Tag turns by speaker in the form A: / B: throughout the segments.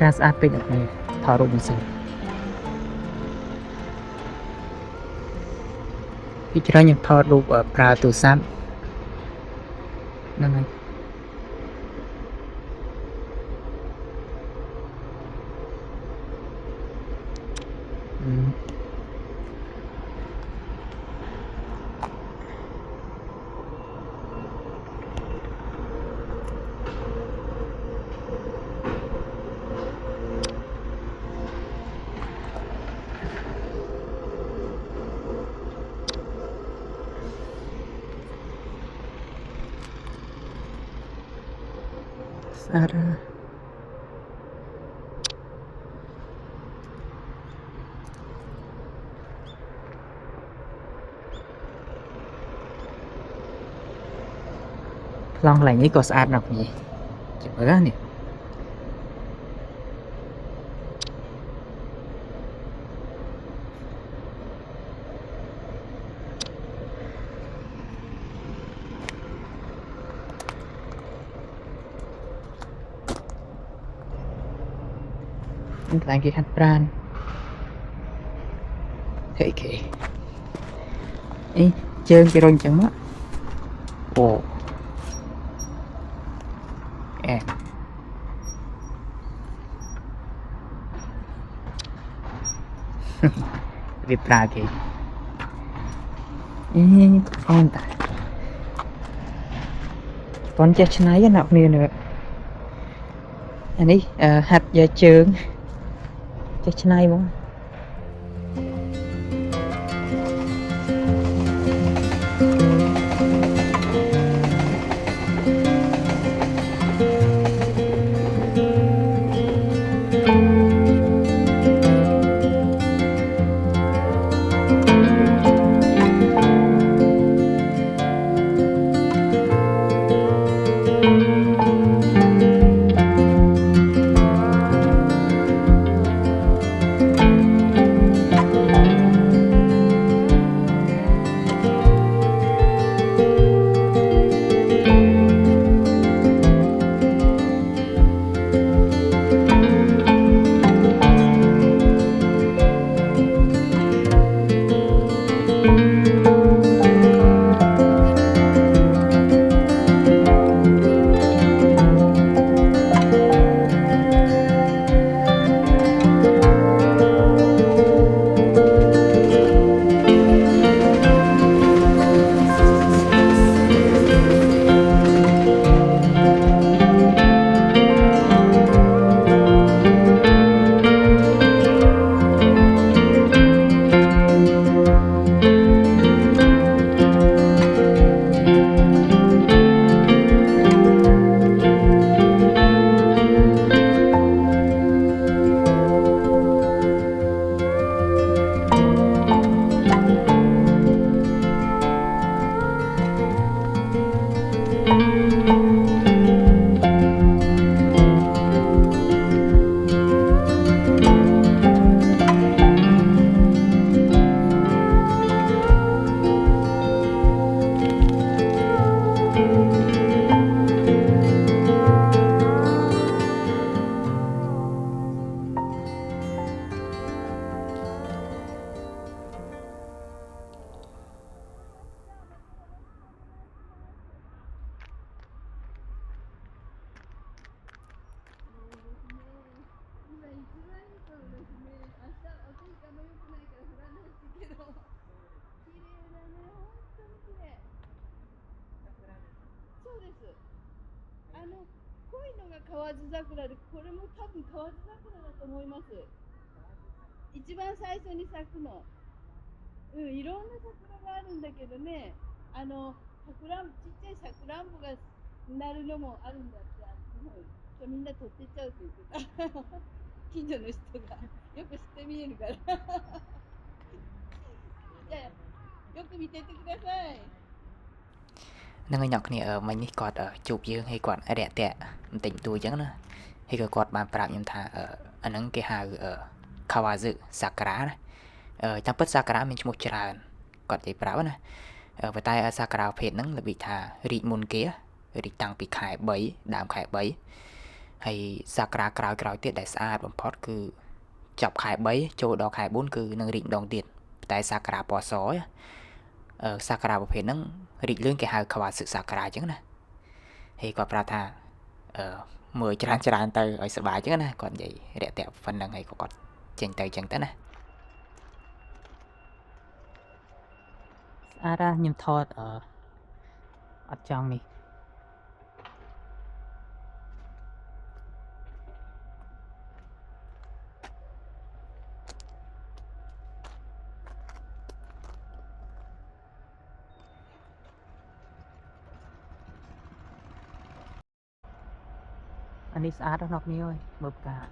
A: ការស្អាតពេកអ្នកនេះថតរូបមិនសិនពីច្រើនខ្ញុំថតរូបប្រើទូរស័ព្ទហ្នឹងហើយស្អាតប្លង់កន្លែងនេះក៏ស្អាតណាស់នេះចាំមើលនេះកន្លែងគេហាត់ប្រាណហេគេអីជើងគេរុញចឹងមកអូវាប្រើគេអអូនតាប៉ុនចេះឆ្នៃណាគ្នានេះអានេះហាត់យកជើងចេះឆ្នៃមក
B: 濃いのが河津桜で、これも多分河津桜だと思います。一番最初に咲くの。いろんな桜があるんだけどね、ちっちゃいさくらんぼがなるのもあるんだって、みんな取ってっちゃうって言ってた。近所の人がよく知って見えるから。じゃあよく見ててください。
A: នឹងអ្នកគ្នាមិញនេះគាត់ជួបយើងហើយគាត់រាក់តាក់បន្តិចតួចអញ្ចឹងណាហើយក៏គាត់បានប្រាប់ខ្ញុំថាអាហ្នឹងគេហៅKawazu Sakura ណាតាមពិត Sakura មានឈ្មោះច្រើនគាត់និយាយប្រាប់ណាប៉ុន្តែ Sakura ប្រភេទហ្នឹងរបៀបថារីកមុនគេរីកតាំងពីខែ3ដើមខែ3 ហើយសាក្រាក្រោយៗទៀតដែលស្អាតបំផុតគឺចប់ខែ3ចូលដល់ខែ4គឺនឹងរីកម្ដងទៀតតែសាក្រាពណ៌សសាក្រាប្រភេទហ្នឹងរីកលឿនគេហៅ Kawazu Sakura អញ្ចឹងណាហើយគាត់ប្រាប់ថាមើលច្រើនទៅឲ្យសប្បាយអញ្ចឹងណាគាត់និយាយរាក់ទាក់ប៉ុណ្្នឹងហើយគាត់ចេញទៅអញ្ចឹងទៅណាស្អាតខ្ញុំថតអត់ចង់នេះអានេះស្អាតណាស់អ្នកនេះអើយមើលផ្ការ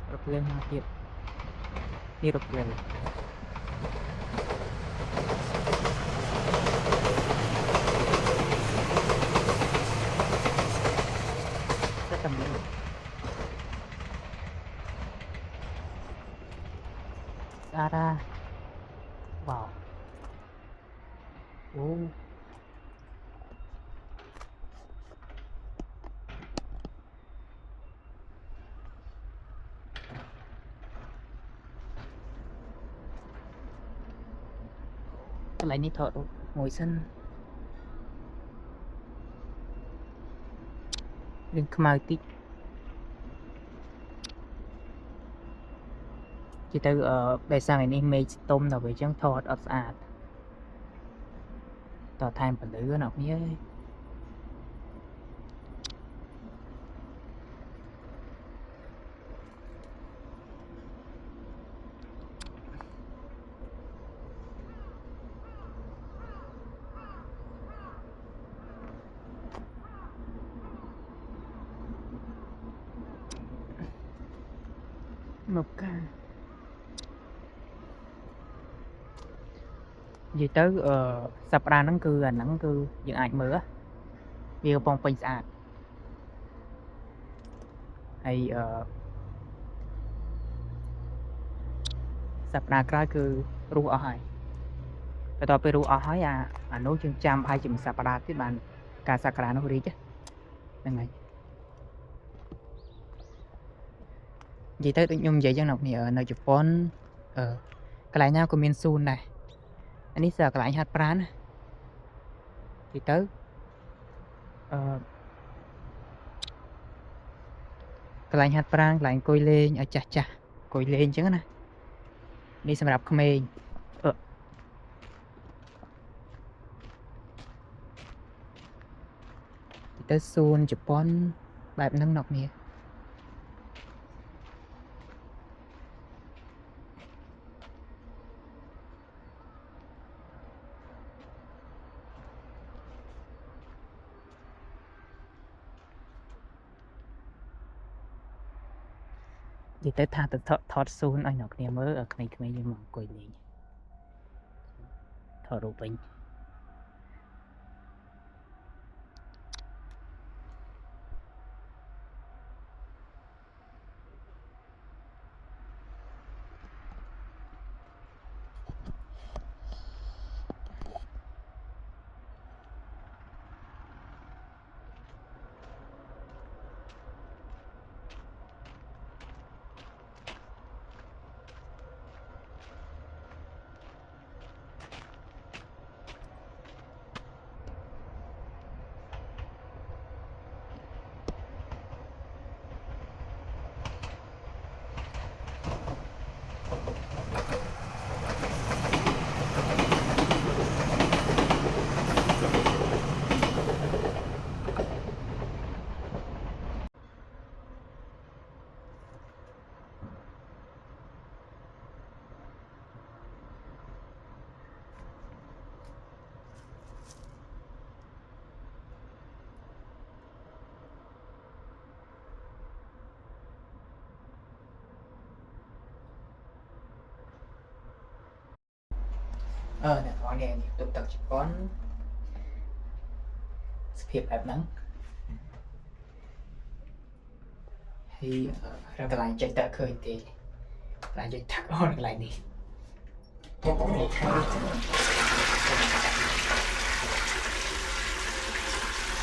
A: ថភ្លើងមកទៀតនេះរថភ្លើងតែមើលស្អាតណាស់វ៉ាវអូ កន្លែងនេះថតរូបមួយសិនរឿងខ្មៅតិចជិះទៅដោយសារថ្ងៃនេះមេឃស្ទុំដល់ពេលអញ្ចឹងថតអត់ស្អាតតថែមពលឺណាគ្នាអើយមកកានិយាយទៅសប្តាហ៍ហ្នឹងគឺអាហ្នឹងគឺយើងអាចមើលវាកំពុងពេញស្អាតហើយសប្តាហ៍ក្រោយគឺរស់អស់ហើយបន្ទាប់ពីរស់អស់ហើយអានោះយើងចាំប្រហែលជាមួយសប្តាហ៍ទៀតបានការសក្ការៈនោះរីកហ្នឹងហើយនិយាយទៅដូចខ្ញុំនិយាយចឹងអ្នកគ្នានៅជប៉ុនកន្លែងណាក៏មានស៊ូនដែរអានេះគឺកន្លែងហាត់ប្រាណណានិយាយទៅកន្លែងហាត់ប្រាណកន្លែងអង្គុយលេងឲ្យចាស់អង្គុយលេងអញ្ចឹងណានេះសម្រាប់ក្មេងទៅសួនជប៉ុនបែបហ្នឹងអ្នកគ្នានិយាយទៅថាទៅថតស៊ូនឲ្យអ្នកគ្នាមើលក្មេងៗយើងមកអង្គុយលេងថតរូបវិញអ្នកនរនេះទុកទឹកជប៉ុនសភាពបែបហ្នឹងហើយកន្លែងចេញតើឃើញទេកន្លែងចេញទឹកអស់កន្លែងនេះនេះ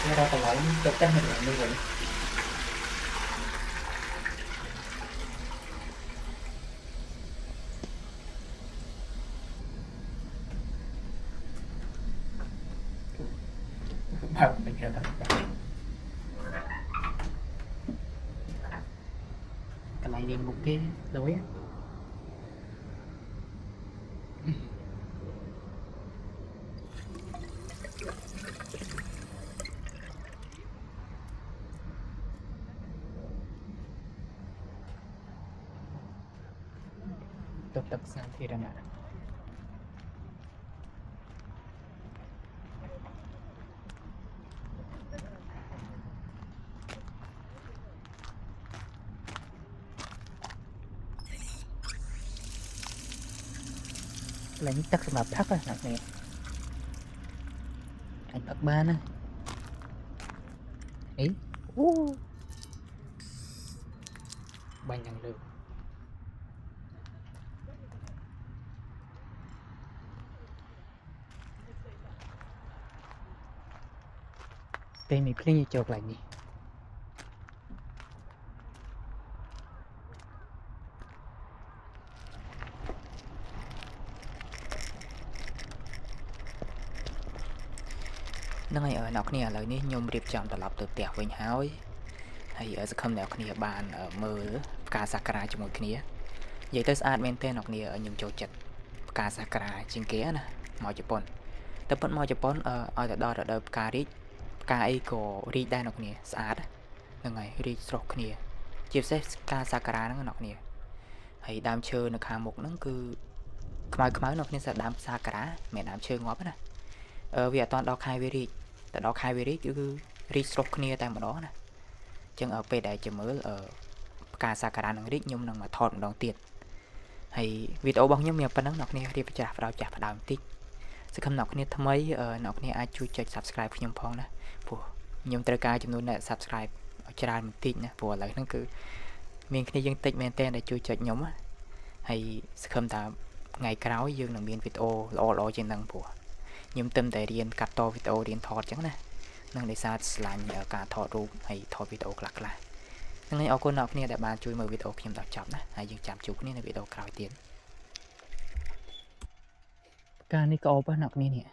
A: គេរកកន្លែងទៅតែកន្លែងនេះវិញបើមិនគេថាកន្លែងនេះមុខគេដូច ទឹកសាធារណៈឡើងទឹកសម្រាប់ផឹកណាអ្នកនេះអាចផឹកបានណាអីអូបាញ់យ៉ាងលើពេលមានភ្លេងចូលកន្លែងនេះហ្នឹងហើយអ្នកគ្នាឥឡូវនេះខ្ញុំរៀបចំត្រឡប់ទៅផ្ទះវិញហើយសង្ឃឹមអ្នកគ្នាបានមើលផ្កាសាក្រាជាមួយគ្នានិយាយទៅស្អាតមែនទេអ្នកគ្នាខ្ញុំចូលចិត្តផ្កាសាក្រាជាងគេណាមកជប៉ុនតែប៉ុតមកជប៉ុនឲ្យទៅដល់រដូវផ្ការីកផ្កាអីក៏រីកដែរអ្នកគ្នាស្អាតហ្នឹងហើយរីកស្រស់គ្នាជាពិសេសផ្កាសាក្រាហ្នឹងអ្នកគ្នាហើយដើមឈើនៅខាងមុខហ្នឹងគឺខ្មៅអ្នកគ្នាស្អាតដើមសាក្រាមិនដើមឈើងាប់ណាវាអត់ដល់ខែវារីកតែដល់ខែវារីកគឺរីកស្រស់គ្នាតែម្ដងណាចឹងពេលដែលជាមើលផ្កាសាការៈនឹងរីកខ្ញុំនឹងមកថតម្ដងទៀតហើយវីដេអូរបស់ខ្ញុំមានប៉ុណ្ណឹងអ្នកគ្នារៀបចាស់ផ្ដើមបន្តិចសង្ឃឹមអ្នកគ្នាថ្មីអ្នកគ្នាអាចជួយចុច Subscribe ខ្ញុំផងណាព្រោះខ្ញុំត្រូវការចំនួនអ្នក Subscribe ឲ្យច្រើនបន្តិចណាព្រោះឥឡូវហ្នឹងគឺមានគ្នាយើងតិចមែនតើដែលជួយចុចខ្ញុំហើយសង្ឃឹមថាថ្ងៃក្រោយយើងនឹងមានវីដេអូល្អជាងហ្នឹងព្រោះខ្ញុំទៅតែរៀនកាត់តវីដេអូរៀនថតអញ្ចឹងណានឹងដោយសារឆ្លាញ់ការថតរូបហើយថតវីដេអូខ្លះហ្នឹងហើយអរគុណអ្នកគ្នាដែលបានជួយមើលវីដេអូខ្ញុំដល់ចប់ណាហើយយើងចាំជួបគ្នានៅវីដេអូក្រោយទៀតការនេះក៏អូបណាអ្នកគ្នានេះ